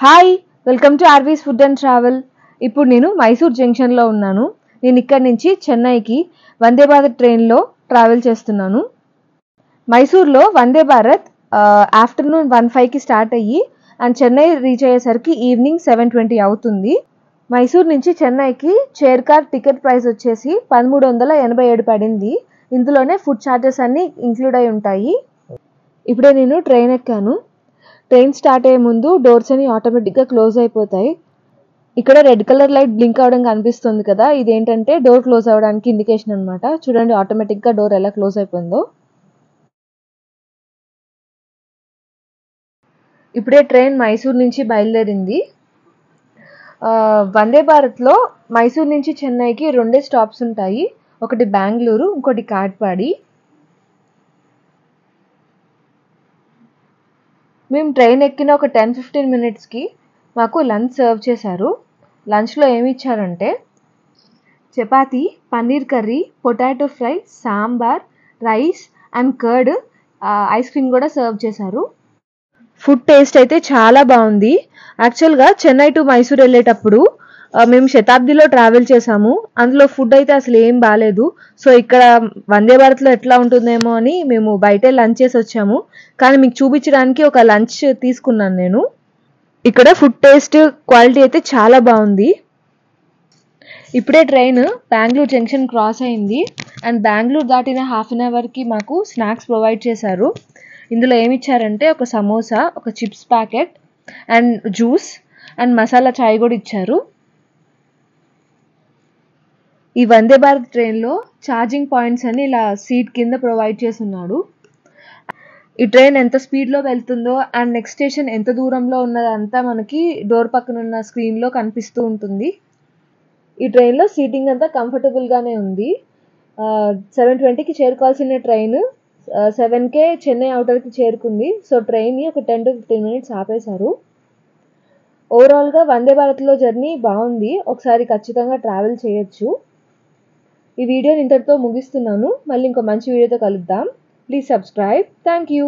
Hi welcome to RV's food and travel. ఇప్పుడు నేను మైసూర్ జంక్షన్లో ఉన్నాను. నేను ఇక్కడి నుంచి చెన్నైకి వందే భారత్ ట్రైన్లో ట్రావెల్ చేస్తున్నాను. మైసూర్లో వందే భారత్ ఆఫ్టర్నూన్ 1:05కి స్టార్ట్ అయ్యి అండ్ చెన్నై రీచ్ అయ్యేసరికి ఈవినింగ్ 7:20 అవుతుంది. మైసూర్ నుంచి చెన్నైకి చైర్ కార్ టికెట్ ప్రైస్ వచ్చేసి 1387 పడింది. ఇందులోనే ఫుడ్ ఛార్జెస్ అన్నీ ఇంక్లూడ్ అయి ఉంటాయి. ఇప్పుడే నేను ట్రైన్ ఎక్కాను. ట్రైన్ స్టార్ట్ అయ్యే ముందు డోర్స్ అని ఆటోమేటిక్గా క్లోజ్ అయిపోతాయి. ఇక్కడ రెడ్ కలర్ లైట్ బ్లింక్ అవడం కనిపిస్తుంది కదా, ఇదేంటంటే డోర్ క్లోజ్ అవ్వడానికి ఇండికేషన్ అనమాట. చూడండి ఆటోమేటిక్గా డోర్ ఎలా క్లోజ్ అయిపోయిందో. ఇప్పుడే ట్రైన్ మైసూర్ నుంచి బయలుదేరింది. వందే భారత్లో మైసూర్ నుంచి చెన్నైకి 2 స్టాప్స్ ఉంటాయి. ఒకటి బెంగళూరు, ఇంకోటి కాట్పాడి. మేము ట్రైన్ ఎక్కిన ఒక 10-15 మినిట్స్కి మాకు లంచ్ సర్వ్ చేశారు. లంచ్లో ఏమి ఇచ్చారంటే chapati, paneer curry, potato fry, sambar, rice and curd, ice cream కూడా సర్వ్ చేశారు. ఫుడ్ టేస్ట్ అయితే చాలా బాగుంది. యాక్చువల్గా చెన్నై టు మైసూర్ వెళ్ళేటప్పుడు మేము శతాబ్దిలో ట్రావెల్ చేసాము. అందులో ఫుడ్ అయితే అసలు ఏం బాగాలేదు. సో ఇక్కడ వందే భారత్లో ఎట్లా ఉంటుందేమో అని మేము బయటే లంచ్ చేసి వచ్చాము. కానీ మీకు చూపించడానికి ఒక లంచ్ తీసుకున్నాను నేను. ఇక్కడ ఫుడ్ టేస్ట్ క్వాలిటీ అయితే చాలా బాగుంది. ఇప్పుడే ట్రైన్ బెంగళూరు జంక్షన్ క్రాస్ అయింది అండ్ బెంగళూరు దాటిన హాఫ్ అన్ అవర్కి మాకు స్నాక్స్ ప్రొవైడ్ చేశారు. ఇందులో ఏమి ఇచ్చారంటే ఒక సమోసా, ఒక chips packet and juice and masala chai కూడా ఇచ్చారు. ఈ వందే భారత్ ట్రైన్లో ఛార్జింగ్ పాయింట్స్ అని ఇలా సీట్ కింద ప్రొవైడ్ చేస్తున్నాడు. ఈ ట్రైన్ ఎంత స్పీడ్లో వెళ్తుందో అండ్ నెక్స్ట్ స్టేషన్ ఎంత దూరంలో ఉన్నదంతా మనకి డోర్ పక్కన ఉన్న స్క్రీన్లో కనిపిస్తూ ఉంటుంది. ఈ ట్రైన్లో సీటింగ్ అంతా కంఫర్టబుల్గానే ఉంది. 7:20కి చేరుకోవాల్సిన ట్రైన్ 7కే చెన్నై అవుటర్కి చేరుకుంది. సో ట్రైన్ని ఒక 10-15 మినిట్స్ ఆపేశారు. ఓవరాల్గా వందే భారత్లో జర్నీ బాగుంది. ఒకసారి ఖచ్చితంగా ట్రావెల్ చేయొచ్చు. ఈ వీడియోని ఇంతటితో ముగిస్తున్నాను. మళ్ళీ ఇంకో మంచి వీడియోతో కలుద్దాం. Please subscribe. Thank you.